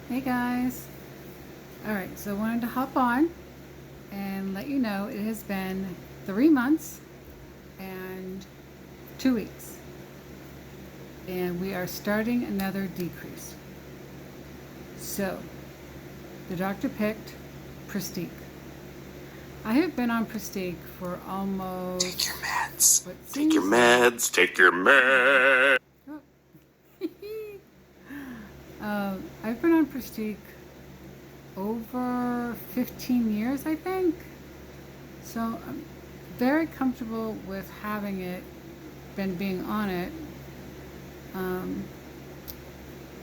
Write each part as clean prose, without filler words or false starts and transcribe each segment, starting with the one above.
Hey guys. Alright, so I wanted to hop on and let you know it has been 3 months and 2 weeks, and we are starting another decrease. So, the doctor picked Pristiq. I have been on Pristiq for Take your almost meds. what Take your seems like meds. Take your meds. oh. I've been on Pristiq over 15 years, I think. So I'm very comfortable with having it, been being on it, um,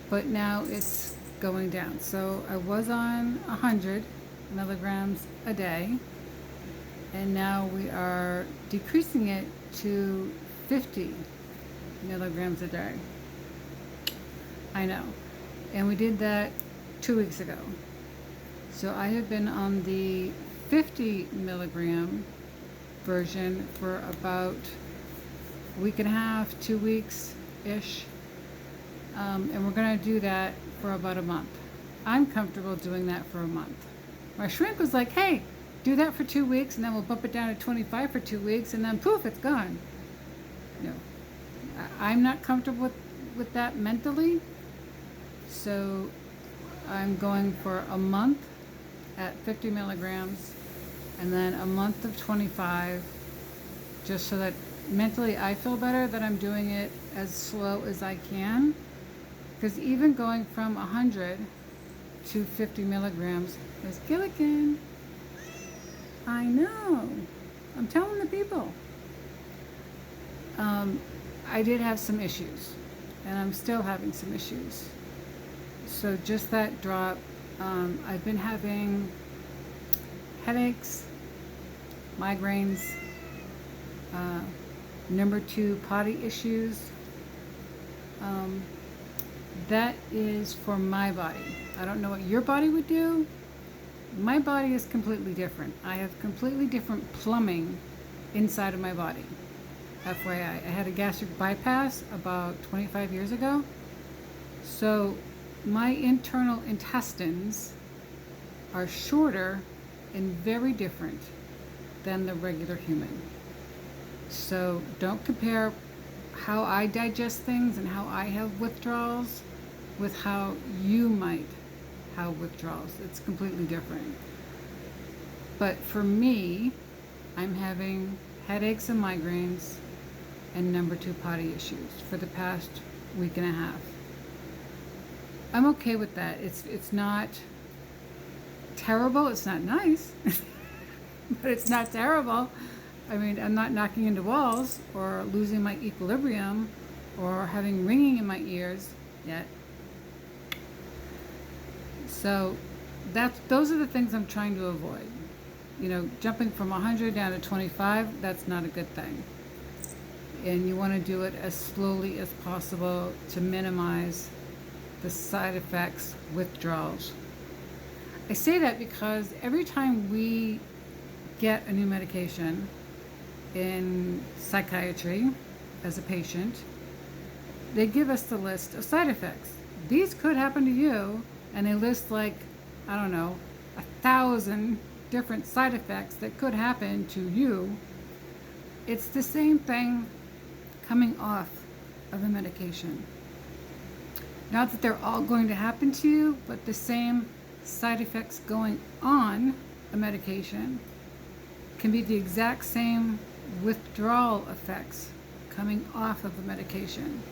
but now it's going down. So I was on 100 milligrams a day, and now we are decreasing it to 50 milligrams a day. I know. And we did that 2 weeks ago. So I have been on the 50 milligram version for about a week and a half, 2 weeks ish. And we're going to do that for about a month. I'm comfortable doing that for a month. My shrink was like, hey, do that for 2 weeks, and then we'll bump it down to 25 for 2 weeks, and then poof, it's gone. No, I'm not comfortable with that mentally. So I'm going for a month at 50 milligrams, and then a month of 25, just so that mentally I feel better that I'm doing it as slow as I can. Because even going from 100 to 50 milligrams is Gilligan. I know. I'm telling the people. I did have some issues, and I'm still having some issues. So just that drop, I've been having headaches, migraines, uh, number two, potty issues. That is for my body. I don't know what your body would do. My body is completely different. I have completely different plumbing inside of my body. FYI, I had a gastric bypass about 25 years ago. So my internal intestines are shorter and very different than the regular human. So don't compare how I digest things and how I have withdrawals with how you might have withdrawals. It's completely different. But for me, I'm having headaches and migraines and number two, potty issues for the past week and a half. I'm okay with that. It's not terrible. It's not nice, but it's not terrible. I mean, I'm not knocking into walls or losing my equilibrium or having ringing in my ears yet. So those are the things I'm trying to avoid. You know, jumping from 100 down to 25, that's not a good thing. And you want to do it as slowly as possible to minimize the side effects, withdrawals. I say that because every time we get a new medication in psychiatry as a patient, they give us the list of side effects. These could happen to you, and they list like, I don't know, 1,000 different side effects that could happen to you. It's the same thing coming off of a medication. Not that they're all going to happen to you, but the same side effects going on a medication can be the exact same withdrawal effects coming off of the medication.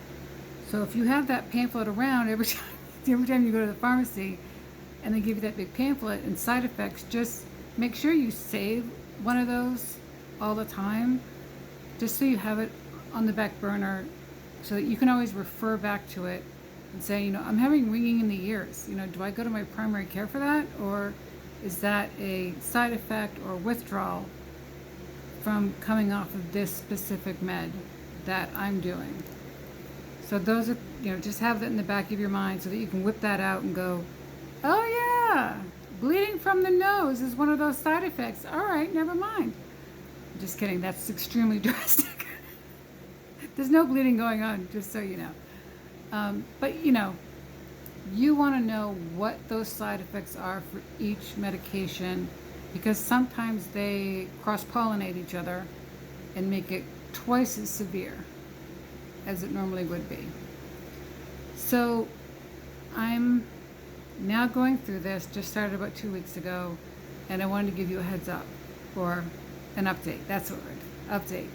So if you have that pamphlet around every time you go to the pharmacy and they give you that big pamphlet and side effects, just make sure you save one of those all the time, just so you have it on the back burner so that you can always refer back to it and say, I'm having ringing in the ears. Do I go to my primary care for that? Or is that a side effect or withdrawal from coming off of this specific med that I'm doing? So those are, just have that in the back of your mind so that you can whip that out and go, oh yeah, bleeding from the nose is one of those side effects. All right, never mind. Just kidding, that's extremely drastic. There's no bleeding going on, just so you know. But You want to know what those side effects are for each medication, because sometimes they cross-pollinate each other and make it twice as severe as it normally would be. So I'm now going through this, just started about 2 weeks ago, and I wanted to give you a heads up, or an update, that's the word, update,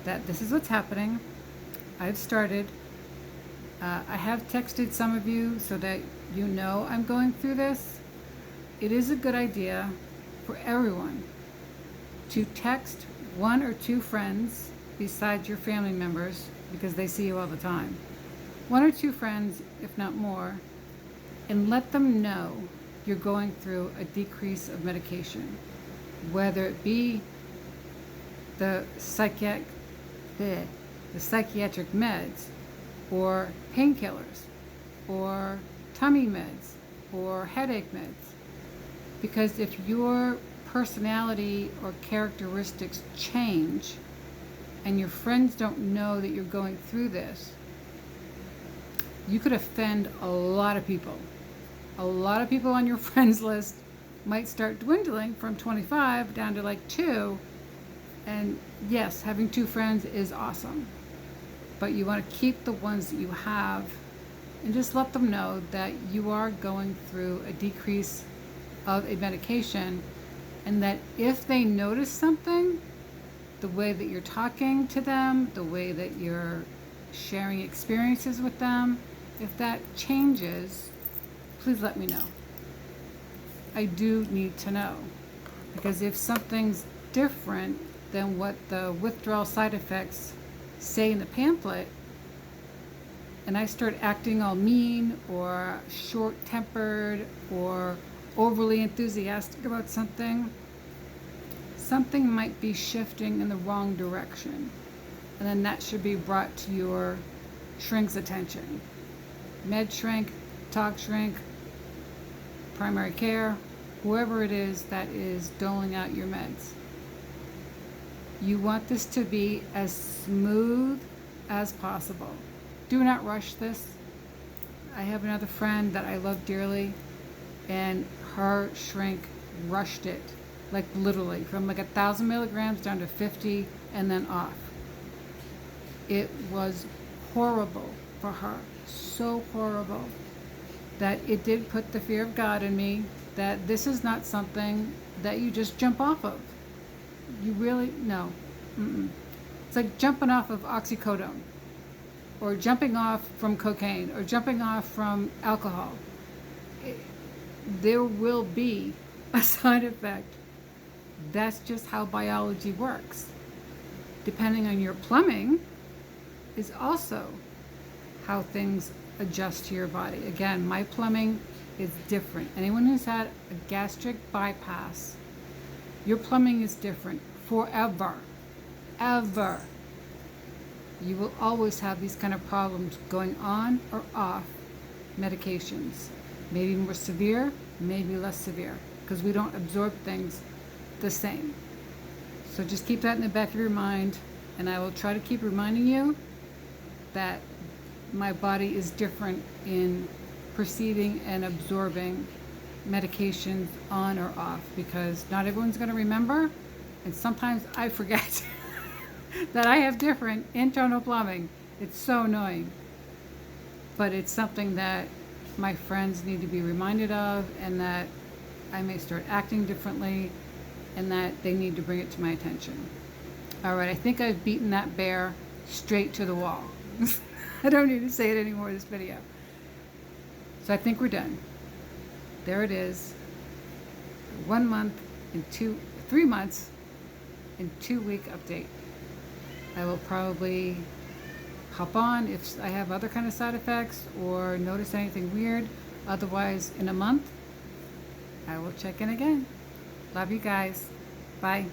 that this is what's happening. I've started. I have texted some of you so that you know I'm going through this. It is a good idea for everyone to text 1 or 2 friends besides your family members, because they see you all the time. 1 or 2 friends, if not more, and let them know you're going through a decrease of medication, whether it be the psychiatric meds, or painkillers, or tummy meds, or headache meds. Because if your personality or characteristics change and your friends don't know that you're going through this, you could offend a lot of people. A lot of people on your friends list might start dwindling from 25 down to like 2. And yes, having 2 friends is awesome, but you want to keep the ones that you have and just let them know that you are going through a decrease of a medication, and that if they notice something, the way that you're talking to them, the way that you're sharing experiences with them, if that changes, please let me know. I do need to know, because if something's different than what the withdrawal side effects say in the pamphlet, and I start acting all mean or short-tempered or overly enthusiastic about something, something might be shifting in the wrong direction, and then that should be brought to your shrink's attention. Med shrink, talk shrink, primary care, whoever it is that is doling out your meds. You want this to be as smooth as possible. Do not rush this. I have another friend that I love dearly, and her shrink rushed it, like literally, from like 1,000 milligrams down to 50 and then off. It was horrible for her, so horrible, that it did put the fear of God in me, that this is not something that you just jump off of. You really, no. It's like jumping off of oxycodone, or jumping off from cocaine, or jumping off from alcohol. There will be a side effect. That's just how biology works. Depending on your plumbing is also how things adjust to your body. Again, my plumbing is different. Anyone who's had a gastric bypass, your plumbing is different forever. Ever. You will always have these kind of problems going on or off medications. Maybe more severe, maybe less severe, because we don't absorb things the same. So just keep that in the back of your mind, and I will try to keep reminding you that my body is different in perceiving and absorbing medications on or off, because not everyone's going to remember, and sometimes I forget that I have different internal plumbing. It's so annoying, but it's something that my friends need to be reminded of, and that I may start acting differently, and that they need to bring it to my attention. All right, I think I've beaten that bear straight to the wall. I don't need to say it anymore in this video. So I think we're done. There it is. 1 month and 3 months and 2 week update. I will probably hop on if I have other kind of side effects or notice anything weird. Otherwise, in a month, I will check in again. Love you guys. Bye.